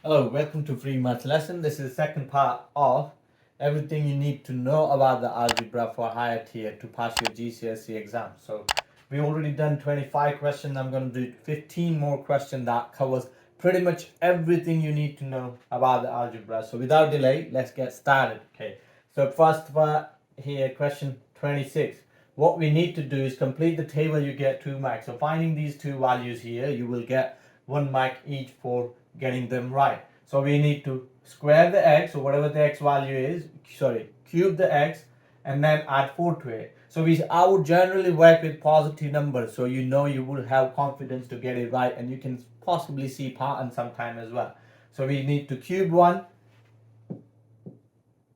Hello, welcome to Free Maths Lesson. This is the second part of everything you need to know about the algebra for higher tier to pass your GCSE exam. So we already done 25 questions. I'm going to do 15 more questions that covers pretty much everything you need to know about the algebra. So without delay, let's get started. Okay. So first part here, question 26. What we need to do is complete the table. You get 2 marks. So finding these two values here, you will get 1 mark each for getting them right. So we need to square the x, or whatever the x value is, cube the x, and then add 4 to it. So I would generally work with positive numbers, so you know you will have confidence to get it right, and you can possibly see pattern sometime as well. So we need to cube 1,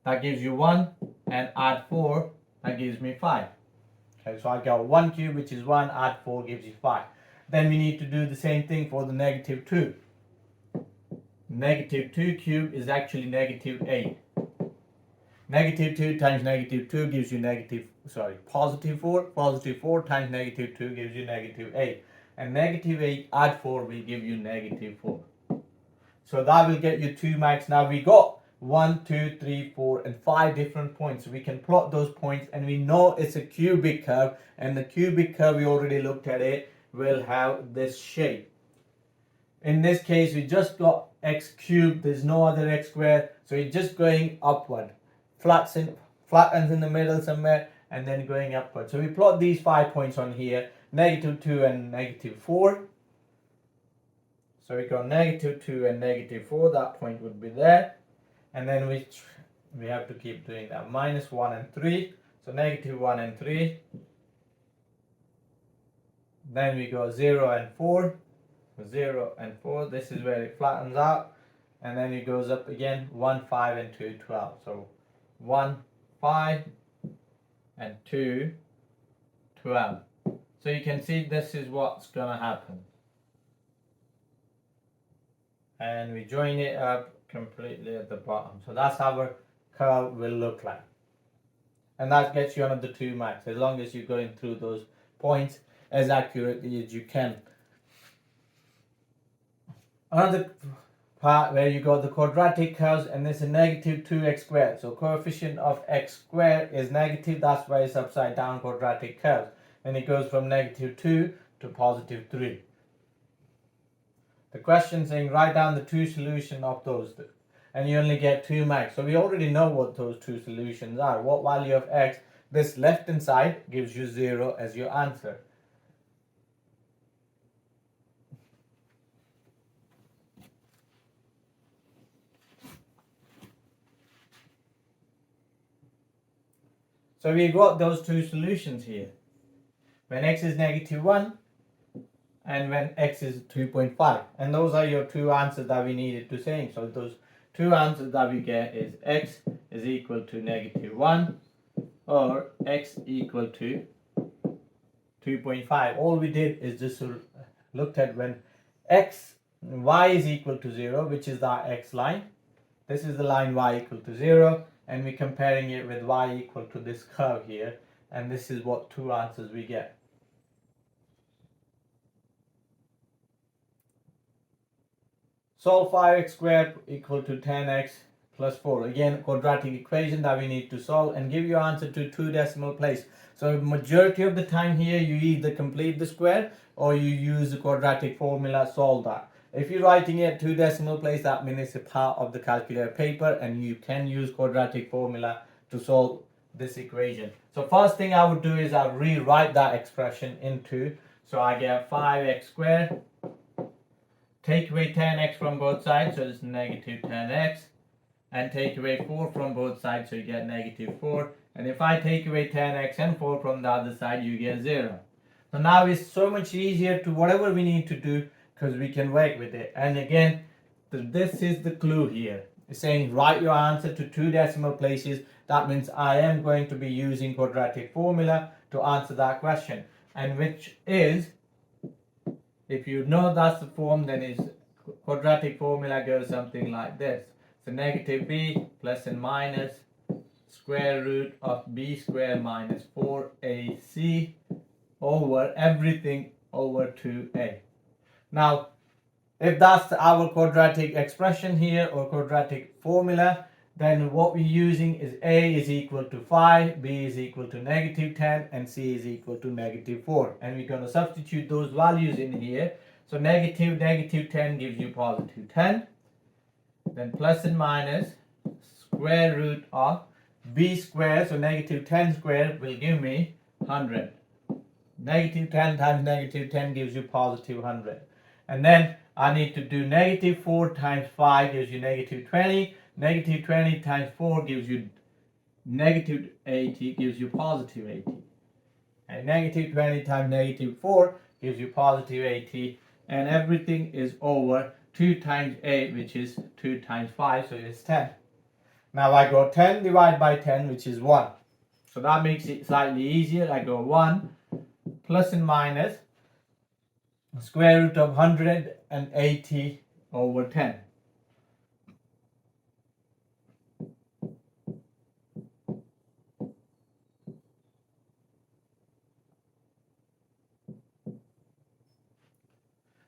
that gives you 1, and add 4, that gives me 5. Okay, so I got 1 cube, which is 1, add 4 gives you 5. Then we need to do the same thing for the negative 2. Negative 2 cubed is actually negative 8. Negative 2 times negative 2 gives you positive 4. Positive 4 times negative 2 gives you negative 8. And negative 8 add 4 will give you negative 4. So that will get you 2 marks. Now we got 1, 2, 3, 4, and 5 different points. So we can plot those points, and we know it's a cubic curve. And the cubic curve, we already looked at it, will have this shape. In this case, we just got x cubed, there's no other x squared, so it's just going upward. Flattens in the middle somewhere, and then going upward. So we plot these 5 points on here, negative 2 and negative 4. So we got negative 2 and negative 4, that point would be there. And then we have to keep doing that. Minus 1 and 3, so negative 1 and 3. Then we go 0 and 4. 0 and 4, this is where it flattens out, and then it goes up again, 1, 5 and 2, 12. So 1, 5 and 2, 12. So you can see this is what's gonna happen, and we join it up completely at the bottom. So that's how our curve will look like, and that gets you another 2 marks as long as you're going through those points as accurately as you can. Another part where you got the quadratic curves, and there's a negative 2x squared. So coefficient of x squared is negative, that's why it's upside down quadratic curves. And it goes from negative 2 to positive 3. The question saying write down the 2 solutions of those, and you only get 2 marks. So we already know what those 2 solutions are. What value of x? This left hand side gives you 0 as your answer. So we got those 2 solutions here. When x is negative 1 and when x is 2.5. And those are your 2 answers that we needed to say. So those 2 answers that we get is x is equal to negative 1 or x equal to 2.5. All we did is just looked at when y is equal to 0, which is that x line. This is the line y equal to 0. And we're comparing it with y equal to this curve here, and this is what 2 answers we get. Solve 5x squared equal to 10x plus 4. Again, quadratic equation that we need to solve, and give your answer to 2 decimal place. So majority of the time here, you either complete the square or you use the quadratic formula, solve that. If you're writing it 2 decimal place, that means it's a part of the calculator paper, and you can use quadratic formula to solve this equation. So first thing I would do is I'll rewrite that expression into, so I get 5x squared, take away 10x from both sides, so it's negative 10x, and take away 4 from both sides, so you get negative 4. And if I take away 10x and 4 from the other side, you get 0. So now it's so much easier to whatever we need to do, because we can work with it. And again, this is the clue here. It's saying write your answer to 2 decimal places. That means I am going to be using quadratic formula to answer that question. And which is, if you know that's the form, then is quadratic formula goes something like this. So negative b plus and minus square root of b squared minus 4ac over everything over 2a. Now, If that's our quadratic expression here or quadratic formula, then what we're using is a is equal to 5, b is equal to negative 10, and c is equal to negative 4. And we're going to substitute those values in here. So negative 10 gives you positive 10. Then plus and minus square root of b squared, so negative 10 squared will give me 100. Negative 10 times negative 10 gives you positive 100. And then I need to do negative 4 times 5 gives you negative 20. Negative 20 times 4 gives you negative 80, gives you positive 80. And negative 20 times negative 4 gives you positive 80. And everything is over 2 times 8, which is 2 times 5, so it's 10. Now I go 10 divided by 10, which is 1. So that makes it slightly easier. I go 1 plus and minus square root of 180 over 10.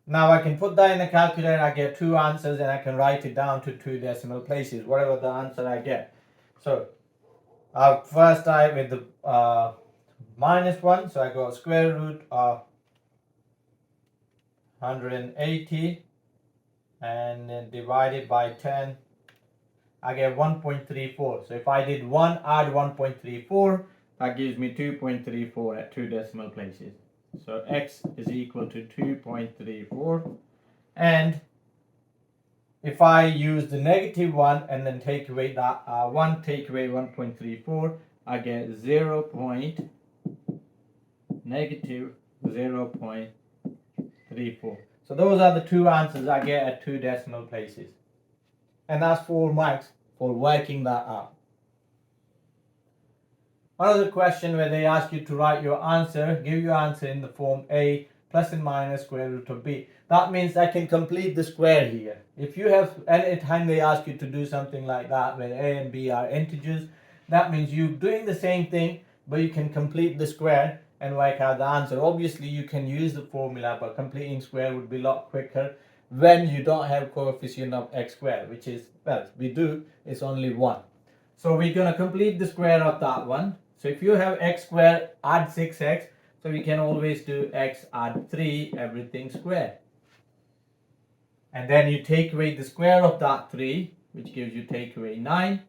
Now I can put that in a calculator, I get two answers, and I can write it down to 2 decimal places, whatever the answer I get. So I'll first start with the minus 1, so I go square root of 180 and then divided by 10, I get 1.34. So if I did 1 add 1.34, that gives me 2.34 at 2 decimal places. So x is equal to 2.34, and if I use the negative 1 and then take away that 1, take away 1.34, I get negative 0.34. So those are the two answers I get at 2 decimal places, and that's 4 marks for working that out. Another question where they ask you to write your answer, give your answer in the form a plus and minus square root of b. That means I can complete the square here. If you have any time they ask you to do something like that where a and b are integers, that means you're doing the same thing, but you can complete the square and work out the answer. Obviously you can use the formula, but completing square would be a lot quicker when you don't have coefficient of x squared, which is, well, we do, it's only 1. So we're going to complete the square of that one. So if you have x squared, add 6x. So we can always do x add 3, everything squared. And then you take away the square of that 3, which gives you take away 9.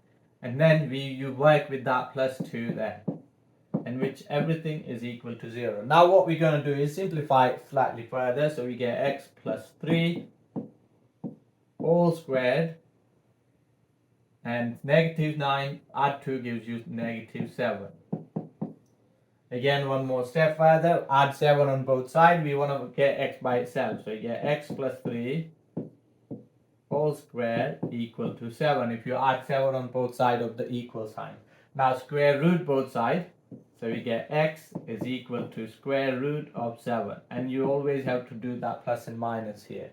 And then you work with that plus 2 there, in which everything is equal to 0. Now what we're going to do is simplify it slightly further. So we get x plus 3 all squared. And negative 9 add 2 gives you negative 7. Again, one more step further, add 7 on both sides. We want to get x by itself. So you get x plus 3 whole square equal to 7. If you add 7 on both sides of the equal sign. Now square root both sides. So we get x is equal to square root of 7. And you always have to do that plus and minus here.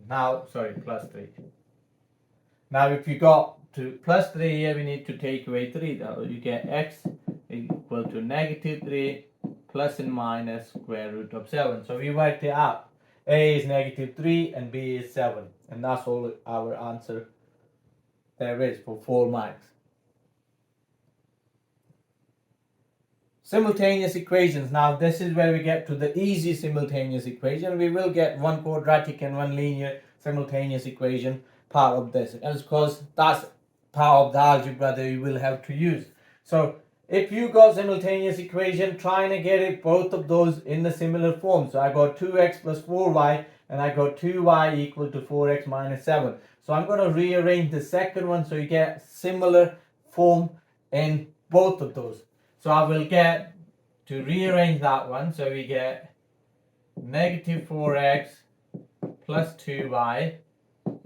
Now, sorry, plus 3. Now if you got to plus 3 here, we need to take away 3. Though. You get x equal to negative 3 plus and minus square root of 7. So we worked it out. A is negative 3 and b is 7. And that's all our answer there is for 4 marks. Simultaneous equations. Now this is where we get to the easy simultaneous equation. We will get one quadratic and one linear simultaneous equation part of this, and because that's part of the algebra that you will have to use. So if you got simultaneous equation, trying to get it both of those in the similar form. So I got 2x plus 4y and I got 2y equal to 4x minus 7. So I'm going to rearrange the second one so you get similar form in both of those. So I will get to rearrange that one. So we get negative 4x plus 2y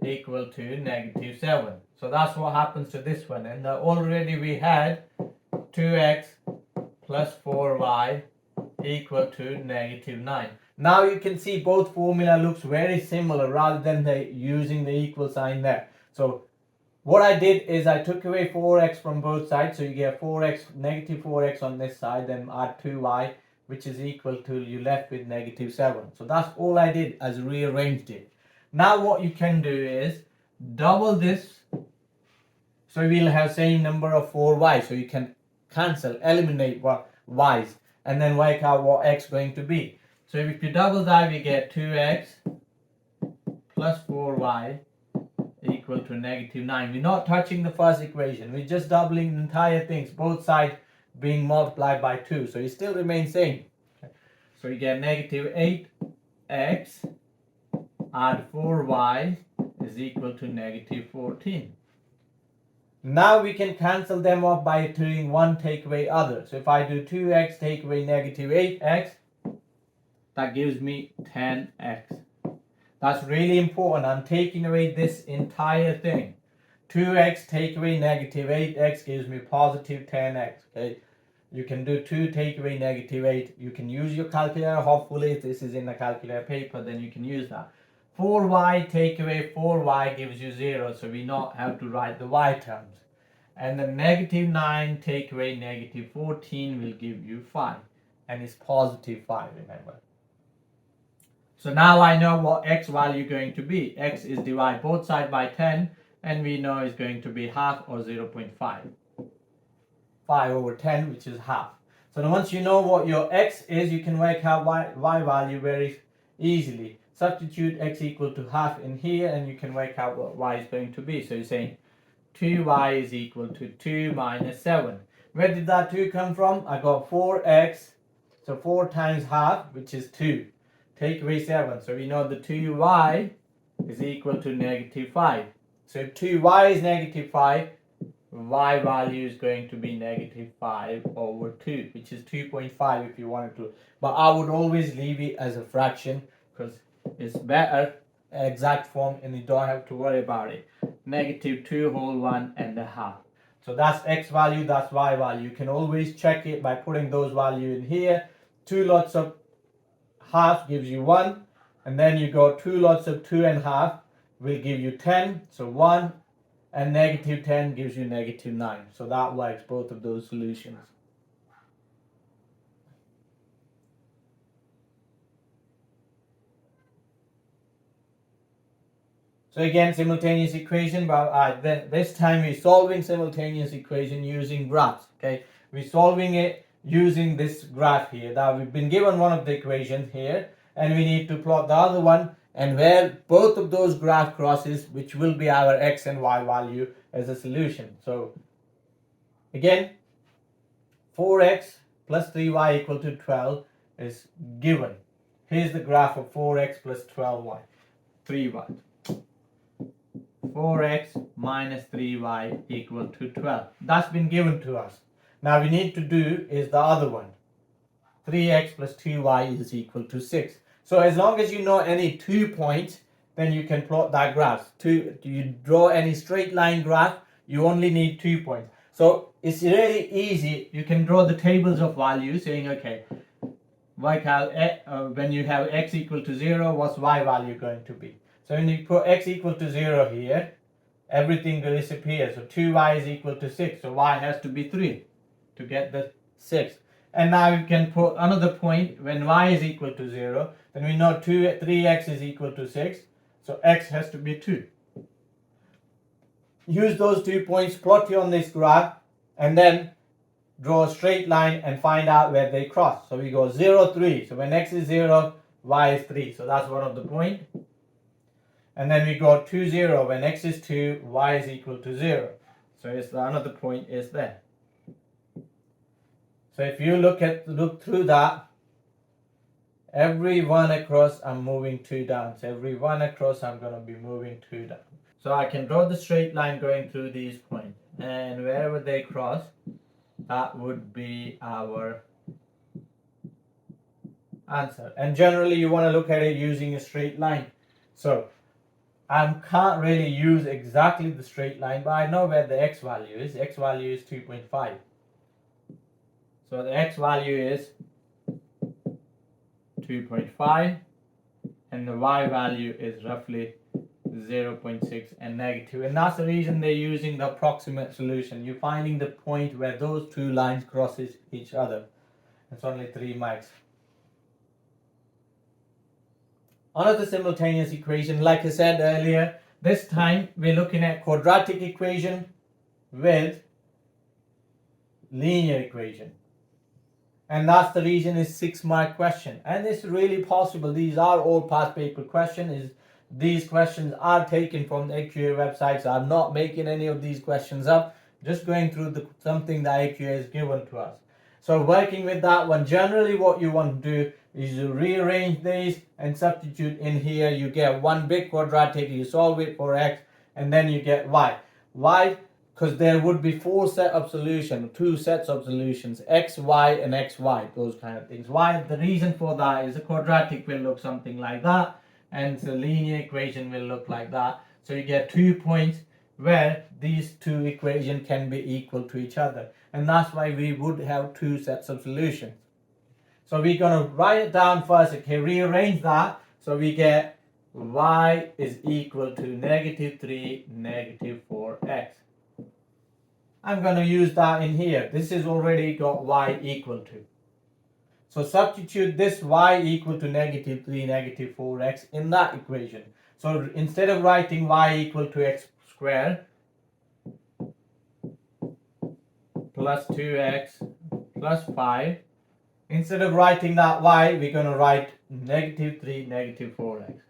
equal to negative 7. So that's what happens to this one. And already we had 2x plus 4y equal to negative 9. Now you can see both formula looks very similar rather than using the equal sign there. So what I did is I took away 4x from both sides. So you get 4x, negative 4x on this side, then add 2y, which is equal to, you left with negative 7. So that's all I did, as rearranged it. Now what you can do is double this, so we'll have same number of 4y, so you can cancel, eliminate what y's, and then work out what x is going to be. So if you double that, we get 2x plus 4y equal to -9. We're not touching the first equation, we're just doubling the entire things, both sides being multiplied by 2, so it still remains same. So you get -8x add 4y is equal to -14. Now we can cancel them off by doing one take away other. So if I do 2x take away -8x, that gives me 10x. That's really important. I'm taking away this entire thing. 2x take away -8x gives me positive 10x. Okay, you can do 2 take away -8. You can use your calculator. Hopefully, if this is in a calculator paper, then you can use that. 4y take away 4y gives you 0, so we not have to write the y terms. And the -9 take away -14 will give you 5, and it's positive 5, remember. So now I know what x value is going to be. X is divide both sides by 10, and we know it's going to be half, or 0.5. 5 over 10, which is half. So now once you know what your x is, you can work out y value very easily. Substitute x equal to half in here, and you can work out what y is going to be. So you're saying 2y is equal to 2 minus 7. Where did that 2 come from? I got 4x, so 4 times half, which is 2. Take away 7, so we know the 2y is equal to -5. So if 2y is -5, y value is going to be -5 over 2, which is 2.5 if you wanted to. But I would always leave it as a fraction because it's better exact form and you don't have to worry about it. -2 whole 1.5. So that's x value, that's y value. You can always check it by putting those values in here. 2 lots of half gives you 1, and then you go 2 lots of 2.5 will give you 10, so 1, and -10 gives you -9. So that works, both of those solutions. So again, simultaneous equation, but this time we're solving simultaneous equation using graphs. Okay, we're solving it using this graph here. That we've been given one of the equations here, and we need to plot the other one, and where both of those graph crosses, which will be our x and y value as a solution. So again, 4x plus 3y equal to 12 is given. Here's the graph of 4x plus 12y, 3y. 4x minus 3y equal to 12. That's been given to us. Now we need to do is the other one. 3x plus 2y is equal to 6. So as long as you know any 2 points, then you can plot that graph. You draw any straight line graph, you only need 2 points. So it's really easy. You can draw the tables of values saying, okay, work out when you have x equal to 0, what's y value going to be? So when you put x equal to 0 here, everything will disappear. So 2y is equal to 6. So y has to be 3 to get the 6. And now you can put another point when y is equal to 0. Then we know 3x is equal to 6. So x has to be 2. Use those 2 points, plot it on this graph, and then draw a straight line and find out where they cross. So we go 0, 3. So when x is 0, y is 3. So that's one of the points. And then we go 2, 0. When x is 2, y is equal to 0. So it's another point is there. So if you look through that, every one across I'm moving 2 down. So every one across I'm going to be moving 2 down. So I can draw the straight line going through these points. And wherever they cross, that would be our answer. And generally you want to look at it using a straight line. So I can't really use exactly the straight line, but I know where the x value is. X value is 2.5. So the x value is 2.5, and the y value is roughly 0.6 and negative. And that's the reason they're using the approximate solution. You're finding the point where those two lines crosses each other. It's only 3 marks. Another simultaneous equation, like I said earlier, this time we're looking at quadratic equation with linear equation. And that's the reason it's 6-mark question. And it's really possible. These are all past paper questions. These questions are taken from the AQA websites. I'm not making any of these questions up. Just going through something that AQA has given to us. So working with that one, generally what you want to do is you rearrange these and substitute in here. You get one big quadratic, you solve it for x, and then you get y. Y, because there would be 4 sets of solutions, 2 sets of solutions, x, y, and xy, those kind of things. Why? The reason for that is a quadratic will look something like that, and the linear equation will look like that. So you get 2 points where these 2 equations can be equal to each other. And that's why we would have 2 sets of solutions. So we're going to write it down first, okay, rearrange that. So we get y is equal to -3, -4x. I'm going to use that in here. This is already got y equal to. So substitute this y equal to -3, -4x in that equation. So instead of writing y equal to x squared plus 2x plus 5, instead of writing that y, we're going to write -3, -4x.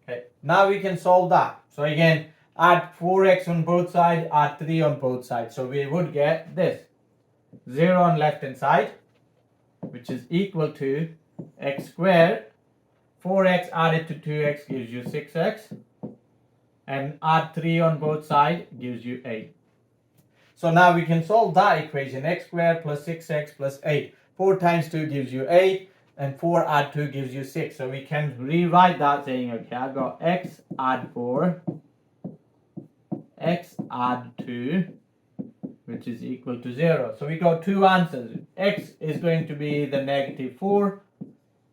Okay, now we can solve that. So again, add 4x on both sides, add 3 on both sides. So we would get this. 0 on left hand side, which is equal to x squared. 4x added to 2x gives you 6x. And add 3 on both sides gives you 8. So now we can solve that equation. X squared plus 6x plus 8. 4 times 2 gives you 8. And 4 add 2 gives you 6. So we can rewrite that saying, okay, I've got x add 4, x add 2, which is equal to 0. So we got 2 answers. X is going to be the -4,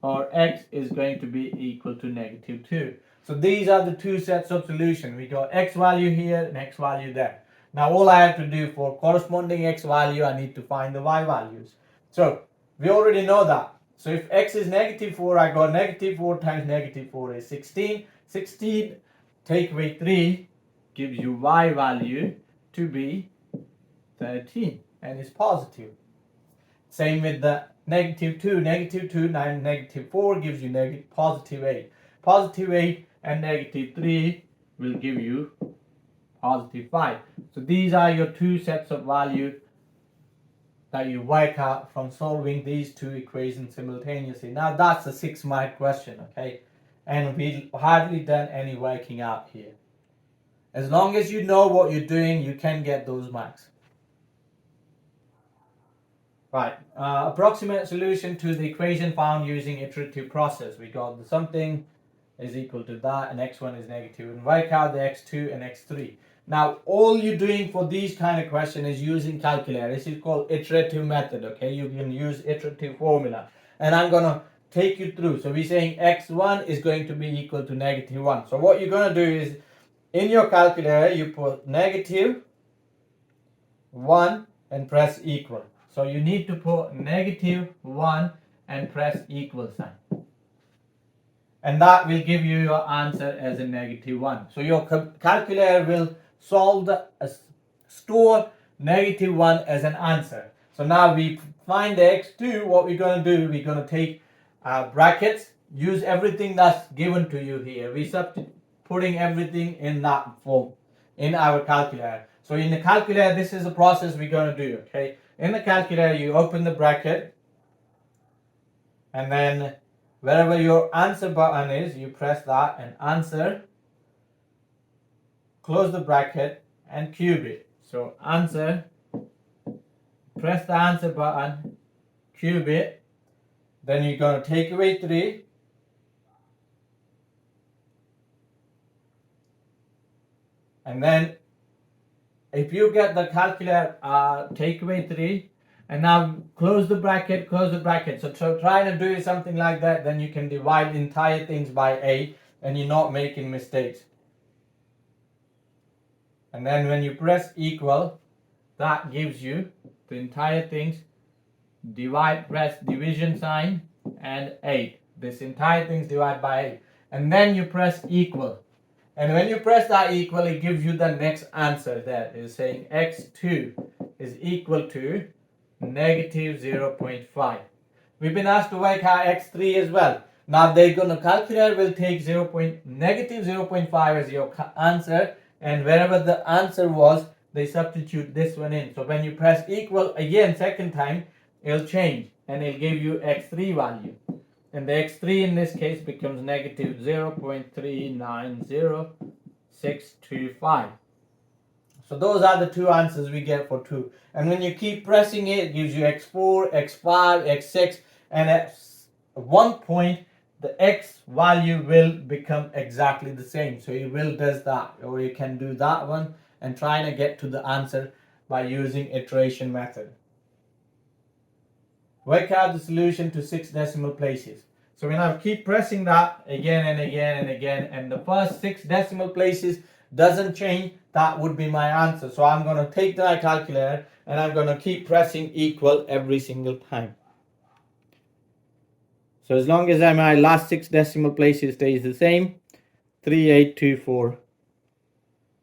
or x is going to be equal to -2. So these are the 2 sets of solution. We got x value here and x value there. Now all I have to do for corresponding x value, I need to find the y values. So we already know that. So if x is -4, I got -4 times -4 is 16. 16 take away 3 gives you y value to be 13, and it's positive. Same with the -2. -2 times -4 gives you +8. +8 and -3 will give you +5. So these are your 2 sets of value that you work out from solving these 2 equations simultaneously. Now that's a 6-mark question, okay? And we hardly done any working out here. As long as you know what you're doing, you can get those marks. Right, approximate solution to the equation found using iterative process. We got the something is equal to that, and x1 is negative, and work out the x2 and x3. Now, all you're doing for these kind of questions is using calculator. This is called iterative method, okay? You can use iterative formula. And I'm going to take you through. So we're saying x1 is going to be equal to -1. So what you're going to do is, in your calculator, you put -1 and press equal. So you need to put -1 and press equal sign. And that will give you your answer as a -1. So your calculator will store -1 as an answer. So now we find the x2. What we're going to do, we're going to take brackets, use everything that's given to you here. We're putting everything in that form in our calculator. So in the calculator, this is the process we're going to do, okay? In the calculator, you open the bracket, and then wherever your answer button is, you press that and answer, close the bracket and cube it. So answer, press the answer button, cube it, then you're going to take away 3, and then if you get the calculator, take away 3, and now close the bracket, close the bracket. So trying to do something like that, then you can divide the entire things by 8, and you're not making mistakes. And then when you press equal, that gives you the entire things. Divide, press division sign and 8. This entire thing is divided by 8. And then you press equal. And when you press that equal, it gives you the next answer there. It's saying x2 is equal to negative 0.5. We've been asked to work out x3 as well. Now they're going to calculate, will take negative 0.5 as your answer, and wherever the answer was, they substitute this one in. So when you press equal again second time, it'll change and it'll give you x3 value. And the x3 in this case becomes negative 0.390625. So those are the two answers we get for 2. And when you keep pressing it, it gives you x4, x5, x6, and at one point the x value will become exactly the same. So you will does that, or you can do that one and trying to get to the answer by using iteration method. Work out the solution to 6 decimal places. So when I keep pressing that again and again and again, and the first 6 decimal places doesn't change, that would be my answer. So I'm going to take the calculator and I'm going to keep pressing equal every single time. So as long as my last 6 decimal places stays the same, 3824,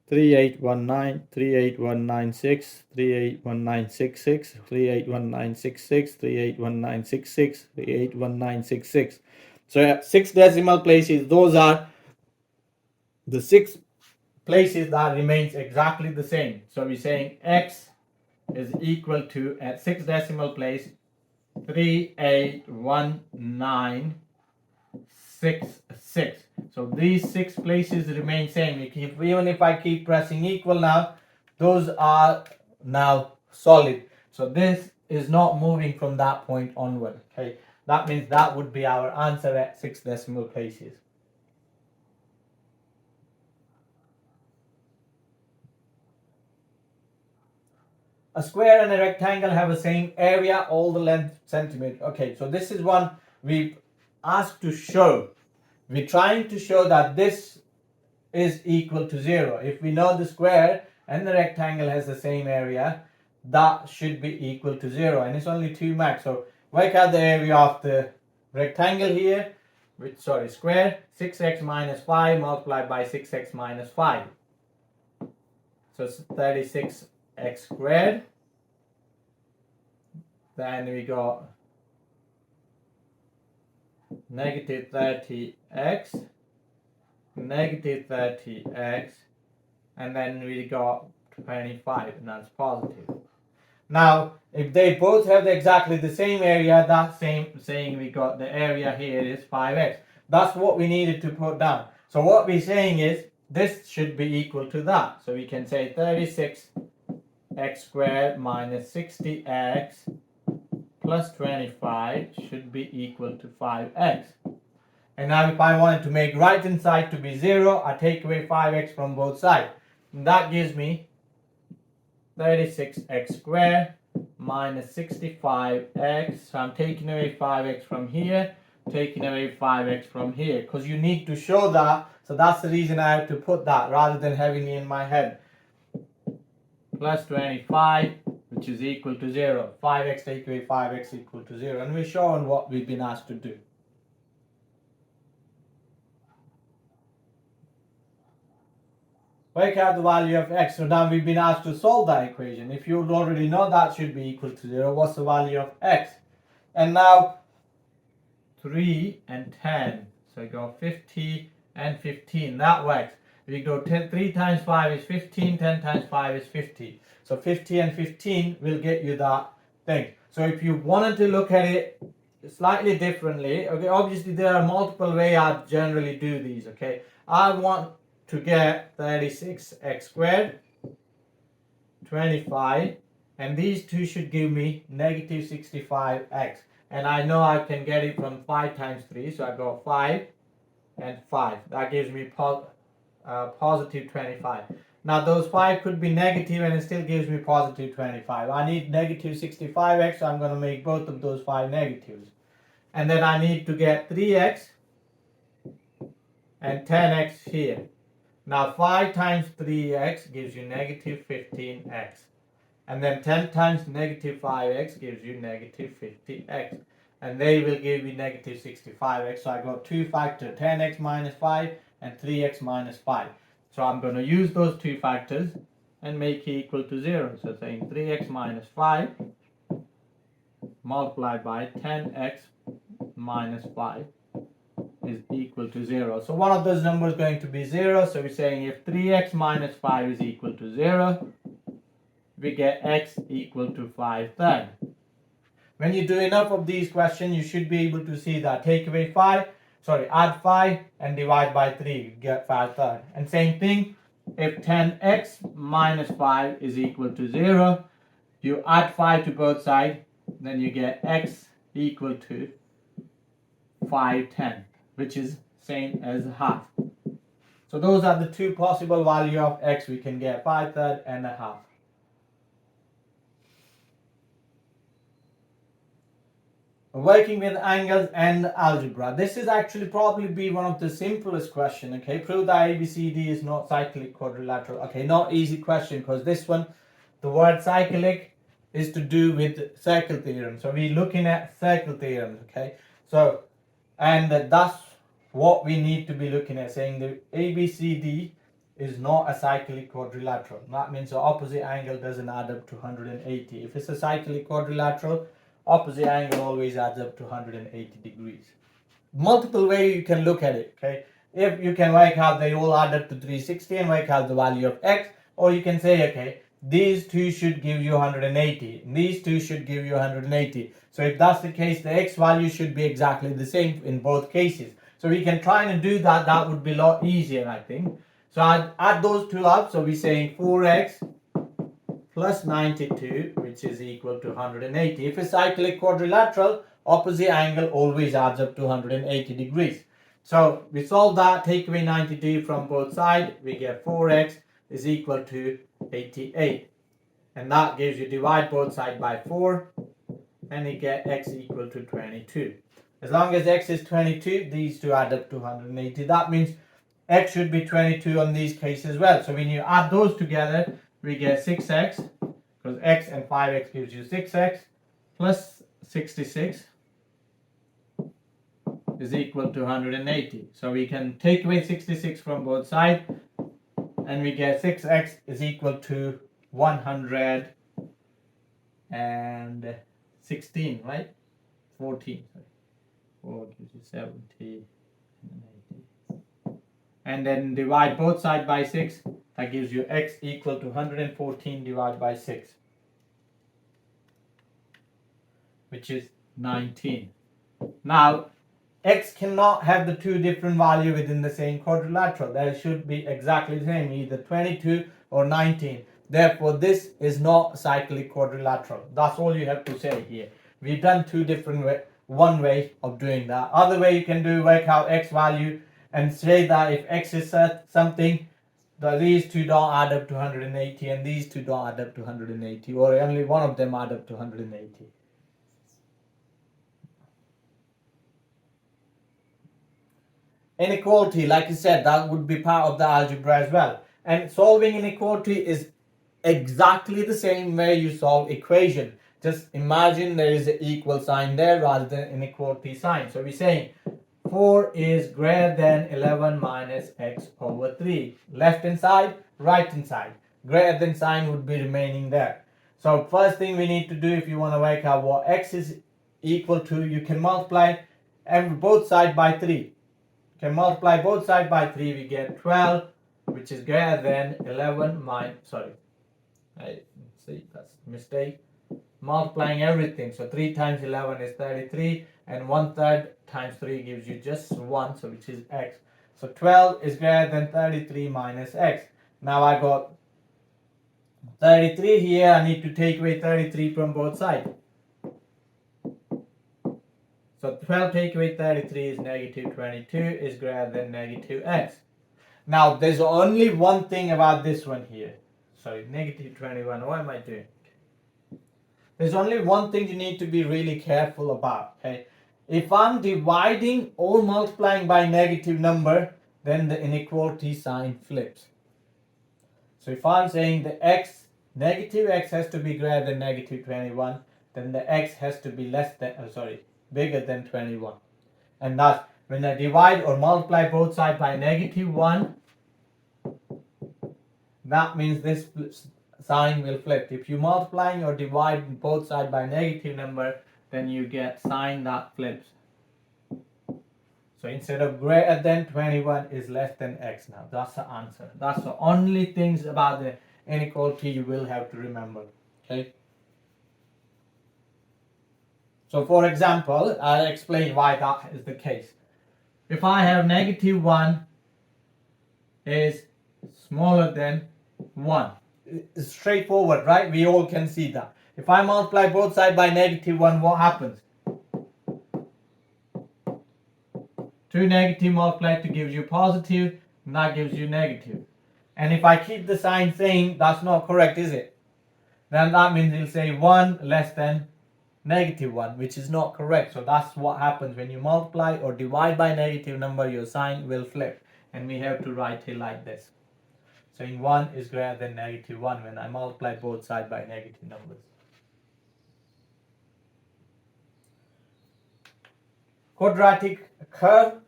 3819, 38196, 381966, 381966, 381966, 381966. So 6 decimal places, those are the 6 places that remains exactly the same. So we're saying x is equal to, at 6 decimal place, 381966. So these 6 places remain same. Even if I keep pressing equal now, those are now solid. So this is not moving from that point onward. Okay, that means that would be our answer at 6 decimal places. A square and a rectangle have the same area, all the length centimeter. Okay, so this is one we asked to show. We're trying to show that this is equal to 0. If we know the square and the rectangle has the same area, that should be equal to 0. And it's only 2 max. So work out the area of the rectangle here, square, 6x minus 5 multiplied by 6x minus 5. So it's 36x squared. Then we got negative 30x, negative 30x, and then we got 25, and that's positive. Now, if they both have exactly the same area, that's saying we got the area here is 5x. That's what we needed to put down. So what we're saying is this should be equal to that. So we can say 36x squared minus 60x plus 25 should be equal to 5x. And now if I wanted to make right hand side to be 0, I take away 5x from both sides. And that gives me 36x squared minus 65x. So I'm taking away 5x from here, taking away 5x from here, because you need to show that. So that's the reason I have to put that rather than having it in my head. Plus 25, which is equal to 0. 5x take away 5x equal to 0. And we're showing what we've been asked to do. Work out the value of x. So now we've been asked to solve that equation. If you already know that should be equal to 0, what's the value of x? And now 3 and 10. So I go 50 and 15. That works. We go 3 times 5 is 15, 10 times 5 is 50. So 50 and 15 will get you that thing. So if you wanted to look at it slightly differently, okay, obviously there are multiple ways I generally do these, okay. I want to get 36x squared, 25, and these two should give me negative 65x. And I know I can get it from 5 times 3, so I go 5 and 5. That gives me positive 25. Now those 5 could be negative and it still gives me positive 25. I need negative 65x, so I'm going to make both of those 5 negatives. And then I need to get 3x and 10x here. Now 5 times 3x gives you negative 15x. And then 10 times negative 5x gives you negative 50x. and they will give me negative 65x. So I got two factors, 10x minus 5 and 3x minus 5. So I'm going to use those two factors and make it equal to 0. So saying 3x minus 5 multiplied by 10x minus 5 is equal to 0. So one of those numbers is going to be 0. So we're saying if 3x minus 5 is equal to 0, we get x equal to 5/3. When you do enough of these questions, you should be able to see that. Take away 5, add 5 and divide by 3, you get 5/3. And same thing, if 10x minus 5 is equal to 0, you add 5 to both sides, then you get x equal to 5/10, which is same as half. So those are the two possible values of x. We can get 5/3 and a half. Working with angles and algebra. This is actually probably be one of the simplest question. Okay, prove that ABCD is not cyclic quadrilateral. Okay, not easy question, because this one, the word cyclic is to do with circle theorem. So we're looking at circle theorems. Okay, so and that's what we need to be looking at, saying the ABCD is not a cyclic quadrilateral. That means the opposite angle doesn't add up to 180. If it's a cyclic quadrilateral, opposite angle always adds up to 180 degrees. Multiple ways you can look at it. Okay, if you can work out they all add up to 360 and work out the value of x, or you can say, okay, these two should give you 180, these two should give you 180. So if that's the case, the x value should be exactly the same in both cases. So we can try and do that. That would be a lot easier, I think. So I'd add those two up. So we're saying 4x plus 92, which is equal to 180. If it's cyclic quadrilateral, opposite angle always adds up to 180 degrees. So we solve that, take away 92 from both sides, we get 4x is equal to 88. And that gives you, divide both sides by 4, and you get x equal to 22. As long as x is 22, these two add up to 180. That means x should be 22 on these cases as well. So when you add those together, we get 6x, because x and 5x gives you 6x, plus 66 is equal to 180. So we can take away 66 from both sides, and we get 6x is equal to 116, right? 14, sorry. 4 gives you 70 and 80. And then divide both sides by 6, that gives you x equal to 114 divided by 6, which is 19. Now, x cannot have the two different values within the same quadrilateral. They should be exactly the same, either 22 or 19. Therefore, this is not cyclic quadrilateral. That's all you have to say here. We've done two different ways. One way of doing that. Other way you can do, work out x value and say that if x is something, these two don't add up to 180 and these two don't add up to 180, or only one of them add up to 180. Inequality, like I said, that would be part of the algebra as well. And solving inequality is exactly the same way you solve equation. Just imagine there is an equal sign there rather than inequality sign. So we're saying 4 is greater than 11 minus x over 3. Left hand side, right hand side. Greater than sign would be remaining there. So first thing we need to do, if you want to work out what x is equal to, you can multiply both sides by 3. You can multiply both sides by 3, we get 12, which is greater than 11 minus, see, that's a mistake. Multiplying everything, so 3 times 11 is 33, and 1/3 times 3 gives you just 1, so which is x. So 12 is greater than 33 minus x. Now I got 33 here, I need to take away 33 from both sides. So 12 take away 33 is negative 22, is greater than negative x. Now there's only one thing about this one here. Sorry, negative 21, what am I doing? There's only one thing you need to be really careful about. Okay, if I'm dividing or multiplying by negative number, then the inequality sign flips. So if I'm saying the negative x has to be greater than negative 21, then the x has to be less than, bigger than 21. And thus, when I divide or multiply both sides by -1, that means this sign will flip. If you multiplying or divide both sides by negative number, then you get sign that flips. So instead of greater than 21 is less than x now. That's the answer. That's the only things about the inequality you will have to remember. Okay. So for example, I'll explain why that is the case. If I have -1 is smaller than 1. It's straightforward, right? We all can see that. If I multiply both sides by -1, what happens? 2 negative multiplied to gives you positive, and that gives you negative. And if I keep the sign same, that's not correct, is it? Then that means it'll say 1 less than -1, which is not correct. So that's what happens when you multiply or divide by negative number, your sign will flip. And we have to write it like this. Saying 1 is greater than -1 when I multiply both sides by negative numbers. Quadratic curve,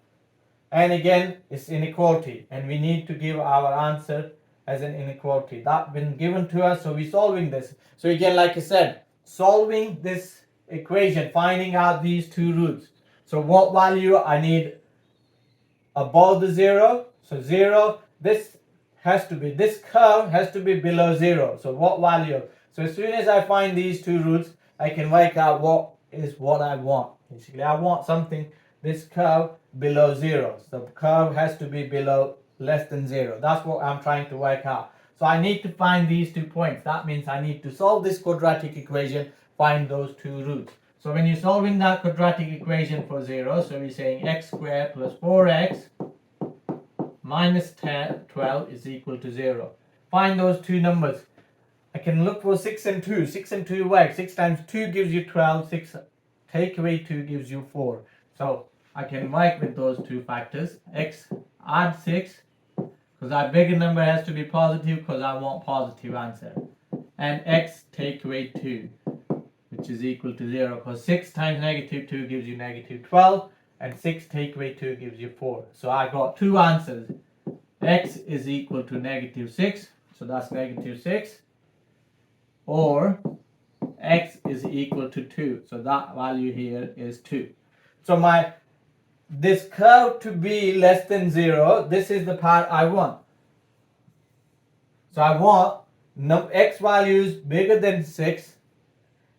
and again it's inequality, and we need to give our answer as an inequality. That's been given to us, so we're solving this. So again, like I said, solving this equation, finding out these two roots. So what value I need above the 0? So 0, this curve has to be below 0. So what value? So as soon as I find these two roots, I can work out what I want. Basically, I want something, this curve below 0. So the curve has to be below less than 0. That's what I'm trying to work out. So I need to find these 2 points. That means I need to solve this quadratic equation, find those two roots. So when you're solving that quadratic equation for 0, so we're saying x squared plus 4x minus 12 is equal to 0. Find those two numbers. I can look for 6 and 2. 6 and 2 work. 6 times 2 gives you 12. 6 take away 2 gives you 4. So I can work with those two factors. X add 6, because our bigger number has to be positive because I want positive answer. And x take away 2, which is equal to 0, because 6 times -2 gives you -12, and 6 take away 2 gives you 4. So I got two answers. X is equal to -6, so that's -6, or x is equal to 2, so that value here is 2. So this curve to be less than 0, this is the part I want. So I want x values bigger than 6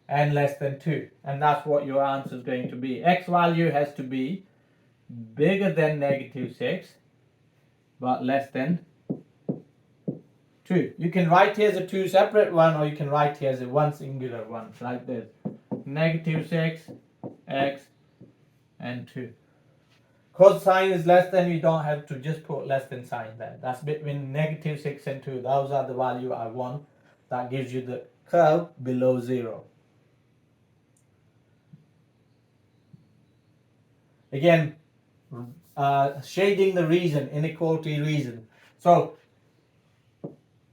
and less than 2, and that's what your answer is going to be. X value has to be bigger than -6 but less than 2. You can write here as a 2 separate one, or you can write here as a one singular one, like this. -6 x and 2. Because sign is less than, you don't have to just put less than sign there. That's between -6 and 2. Those are the value I want. That gives you the curve below 0. Again, shading the region, inequality region. So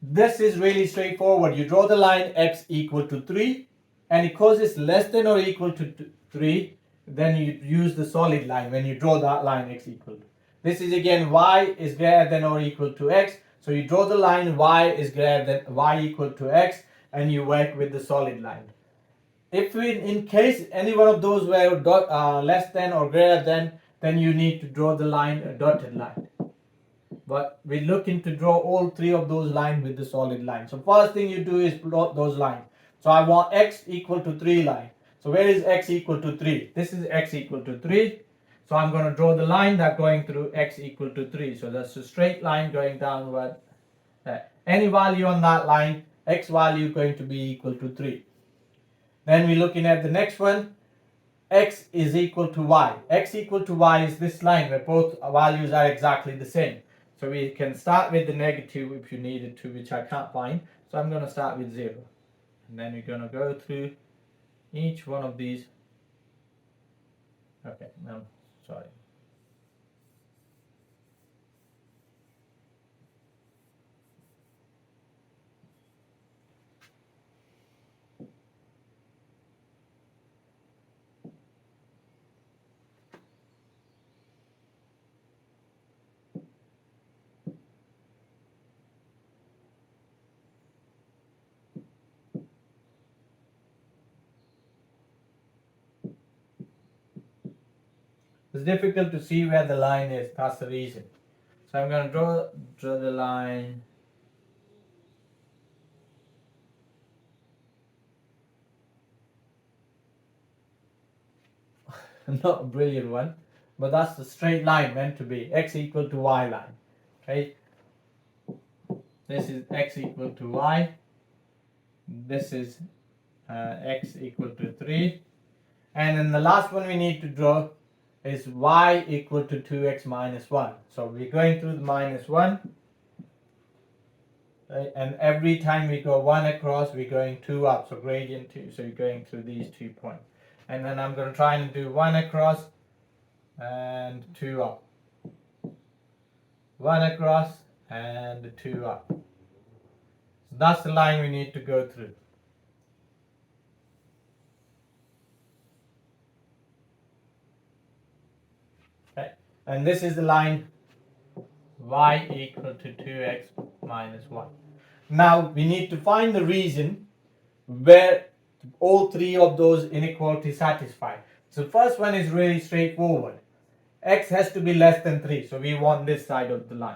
this is really straightforward. You draw the line x equal to 3, and because it's less than or equal to 3, then you use the solid line when you draw that line x equal to. This is again y is greater than or equal to x, so you draw the line y is greater than y equal to x, and you work with the solid line. If in case any one of those were less than or greater than, then you need to draw the line a dotted line. But we're looking to draw all three of those lines with the solid line. So first thing you do is plot those lines. So I want x equal to 3 line. So where is x equal to 3? This is x equal to 3. So I'm going to draw the line that going through x equal to 3. So that's a straight line going downward. Any value on that line, x value going to be equal to 3. Then we're looking at the next one. X is equal to y. X equal to y is this line where both values are exactly the same. So we can start with the negative if you needed to, which I can't find. So I'm going to start with 0. And then we're going to go through each one of these. Okay, no, sorry. It's difficult to see where the line is. That's the reason. So I'm going to draw the line. Not a brilliant one, but that's the straight line meant to be. X equal to y line. Okay. This is x equal to y. This is x equal to 3. And then the last one we need to draw is y equal to 2x minus 1. So we're going through the minus 1. Right? And every time we go 1 across, we're going 2 up. So gradient 2. So you're going through these 2 points. And then I'm going to try and do 1 across and 2 up. 1 across and 2 up. So that's the line we need to go through. Okay. And this is the line y equal to 2x minus 1. Now we need to find the reason where all three of those inequalities satisfy. So the first one is really straightforward. X has to be less than 3, so we want this side of the line.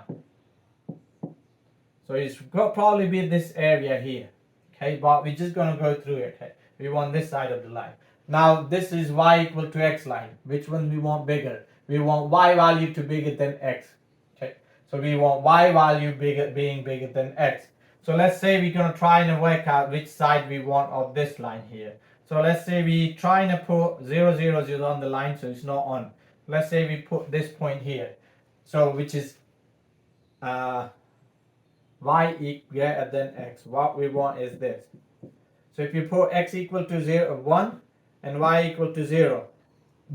So it's probably be this area here, okay, but we're just going to go through it. Okay? We want this side of the line. Now this is y equal to x line. Which one we want bigger? We want y value to bigger than x. Okay, so we want y value being bigger than x. So let's say we're going to try and work out which side we want of this line here. So let's say we trying to put 0, 0, 0 on the line, so it's not on. Let's say we put this point here, so which is y equal greater than x. What we want is this. So if you put x equal to 0, 1 and y equal to 0,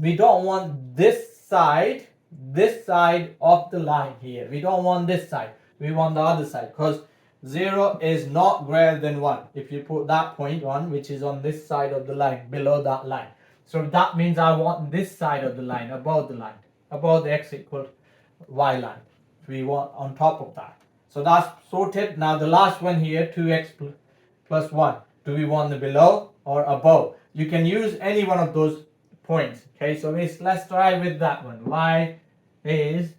we don't want this side of the line here. We don't want this side. We want the other side, because 0 is not greater than 1. If you put that point on, which is on this side of the line, below that line. So that means I want this side of the line, above the line, above the x equal y line. We want on top of that. So that's sorted. Now the last one here, 2x plus 1. Do we want the below or above? You can use any one of those points. Okay, so let's try with that one. Y is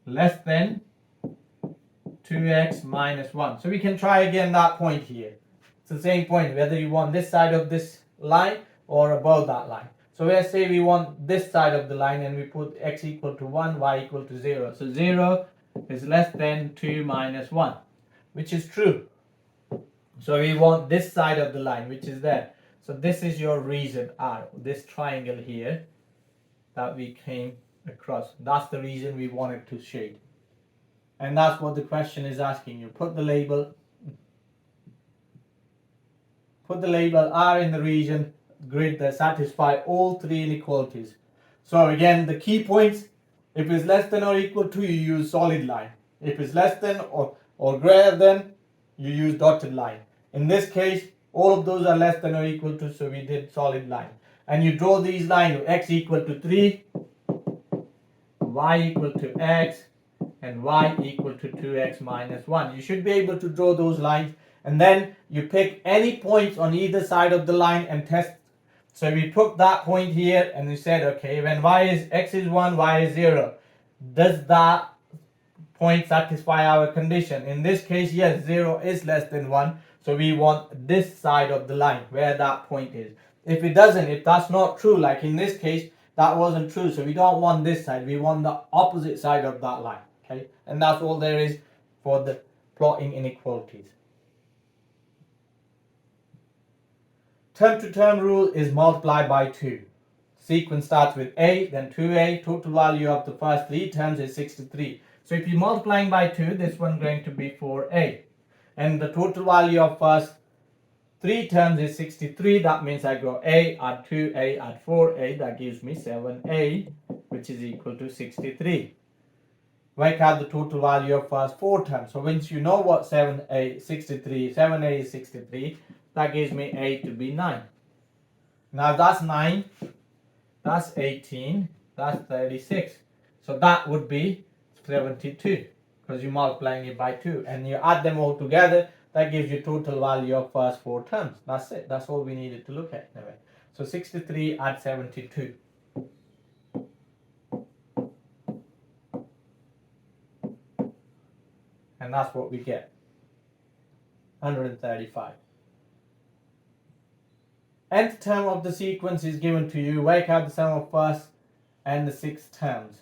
less than 2x minus 1. So we can try again that point here. It's the same point, whether you want this side of this line or above that line. So let's say we want this side of the line and we put x equal to 1, y equal to 0. So 0 is less than 2 minus 1, which is true. So we want this side of the line, which is there. So this is your reason R, this triangle here that we came across. That's the reason we wanted to shade. And that's what the question is asking you. Put the label R in the region grid that satisfy all three inequalities. So again, the key points, if it's less than or equal to, you use solid line. If it's less than or greater than, you use dotted line. In this case, all of those are less than or equal to, so we did solid line. And you draw these lines, x equal to 3, y equal to x, and y equal to 2x minus 1. You should be able to draw those lines, and then you pick any points on either side of the line and test. So we put that point here and we said, okay, when x is 1, y is 0, does that point satisfy our condition? In this case, yes, 0 is less than 1, so we want this side of the line where that point is. If it doesn't, if that's not true, like in this case, that wasn't true, so we don't want this side, we want the opposite side of that line. Okay, and that's all there is for the plotting inequalities. Term to term rule is multiply by 2. Sequence starts with a, then 2a. Total value of the first three terms is 63. So if you're multiplying by 2, this one going to be 4a. And the total value of first three terms is 63. That means I go a, add 2a, add 4a. That gives me 7a, which is equal to 63. Work out the total value of first four terms. So once you know what 7a is 63, that gives me a to be 9. Now that's 9, that's 18, that's 36. So that would be 72, because you're multiplying it by 2. And you add them all together, that gives you total value of first four terms. That's it. That's all we needed to look at. Anyway. So 63 add 72. And that's what we get, 135. Nth term of the sequence is given to you. Work out the sum of first and the sixth terms.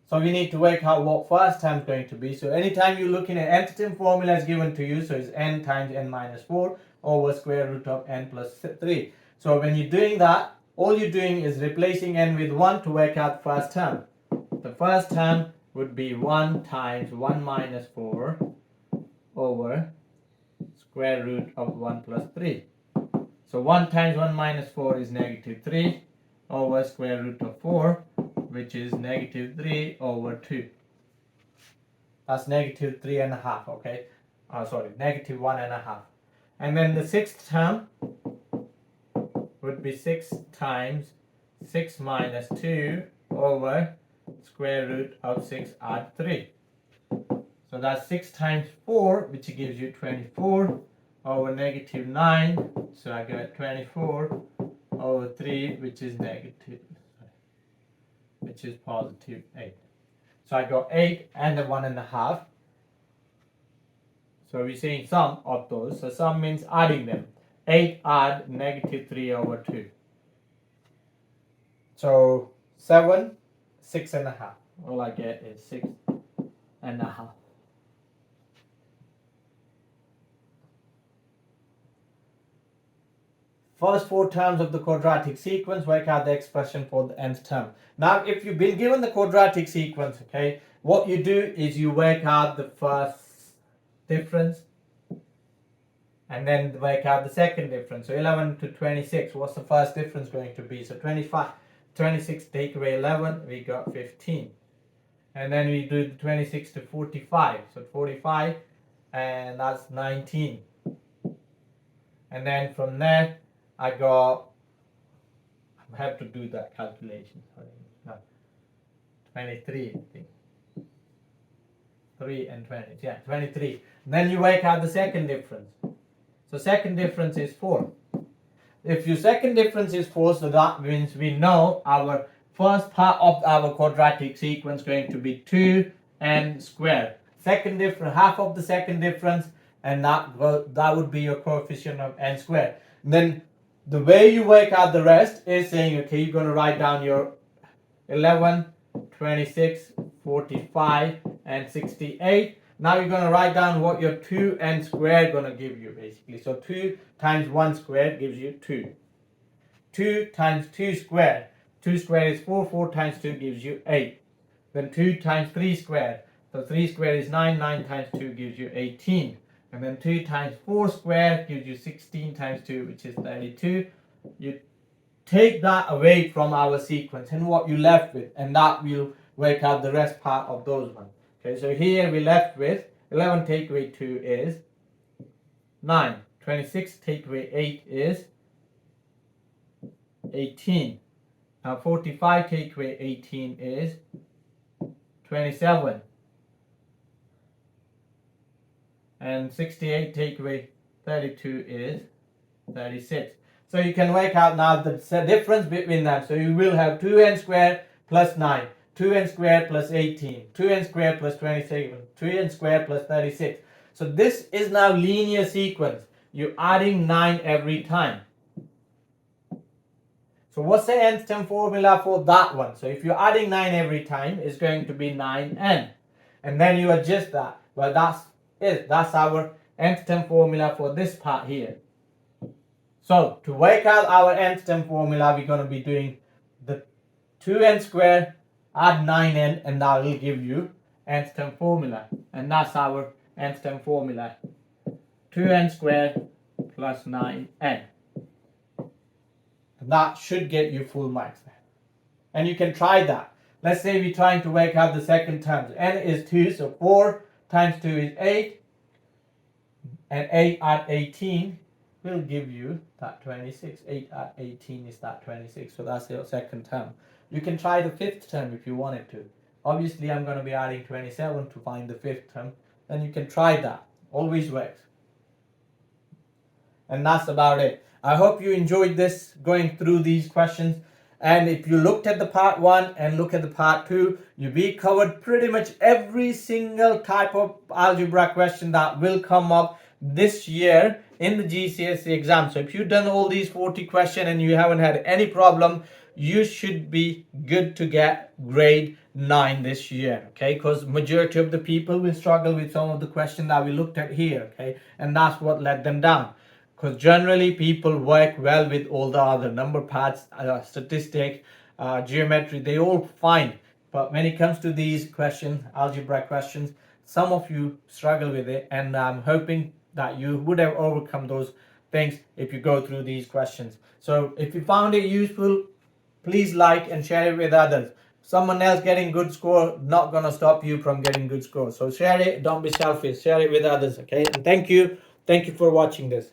So we need to work out what first term is going to be. So anytime you're looking at nth term formula is given to you, so it's n times n minus 4 over square root of n plus 3. So when you're doing that, all you're doing is replacing n with 1 to work out the first term. The first term would be 1 times 1 minus 4 over square root of 1 plus 3. So 1 times 1 minus 4 is negative 3 over square root of 4, which is negative 3 over 2. That's negative 3.5, okay? Negative 1.5. And then the sixth term would be 6 times 6 minus 2 over square root of 6 add 3. So that's 6 times 4, which gives you 24 over negative 9. So I get 24 over 3, which is positive 8. So I got 8 and a 1.5. So we're saying sum of those. So sum means adding them. 8 add negative 3 over 2. So 7, 6.5. All I get is 6.5. First 4 terms of the quadratic sequence, work out the expression for the nth term. Now, if you've been given the quadratic sequence, okay, what you do is you work out the first difference and then work out the second difference. So 11 to 26, what's the first difference going to be? So 26 take away 11, we got 15. And then we do the 26 to 45, so 45, and that's 19. And then from there, I have to do that calculation. Sorry, no, 23, I think. 3 and 20, yeah, 23. Then you work out the second difference. So second difference is 4. If your second difference is 4, so that means we know our first part of our quadratic sequence is going to be 2n squared. Second difference, half of the second difference, and that would be your coefficient of n squared. And then the way you work out the rest is saying, okay, you're going to write down your 11, 26, 45, and 68. Now you're going to write down what your 2n squared going to give you, basically. So 2 times 1 squared gives you 2. 2 times 2 squared. 2 squared is 4. 4 times 2 gives you 8. Then 2 times 3 squared. So 3 squared is 9. 9 times 2 gives you 18. And then 2 times 4 squared gives you 16 times 2, which is 32. You take that away from our sequence and what you left with, and that will work out the rest part of those ones. Okay, so here we left with 11 take away 2 is 9. 26 take away 8 is 18. Now 45 take away 18 is 27. And 68 take away 32 is 36. So you can work out now the difference between them. So you will have 2n squared plus 9, 2n squared plus 18, 2n squared plus 27, 2n squared plus 36. So this is now linear sequence. You're adding 9 every time. So what's the nth term formula for that one? So if you're adding 9 every time, it's going to be 9n. And then you adjust that. Well, that's it. That's our nth term formula for this part here. So to work out our nth term formula, we're going to be doing the 2n squared, add 9n, and that will give you nth term formula. And that's our nth term formula. 2n squared plus 9n. And that should get you full marks there. And you can try that. Let's say we're trying to work out the second term. N is 2, so 4 times 2 is 8. And 8 add 18 will give you that 26. 8 add 18 is that 26. So that's your second term. You can try the fifth term if you wanted to. Obviously, I'm going to be adding 27 to find the fifth term. Then you can try that. Always works. And that's about it. I hope you enjoyed this, going through these questions. And if you looked at the part 1 and look at the part 2, we covered pretty much every single type of algebra question that will come up this year in the GCSE exam. So if you've done all these 40 questions and you haven't had any problem, you should be good to get grade 9 this year, okay? Because majority of the people will struggle with some of the questions that we looked at here, okay? And that's what let them down. Because generally people work well with all the other number paths, statistics, geometry, they all fine. But when it comes to these questions, algebra questions, some of you struggle with it, and I'm hoping that you would have overcome those things if you go through these questions. So if you found it useful, please like and share it with others. Someone else getting good score not gonna stop you from getting good score. So share it, don't be selfish, share it with others, okay? And thank you for watching this.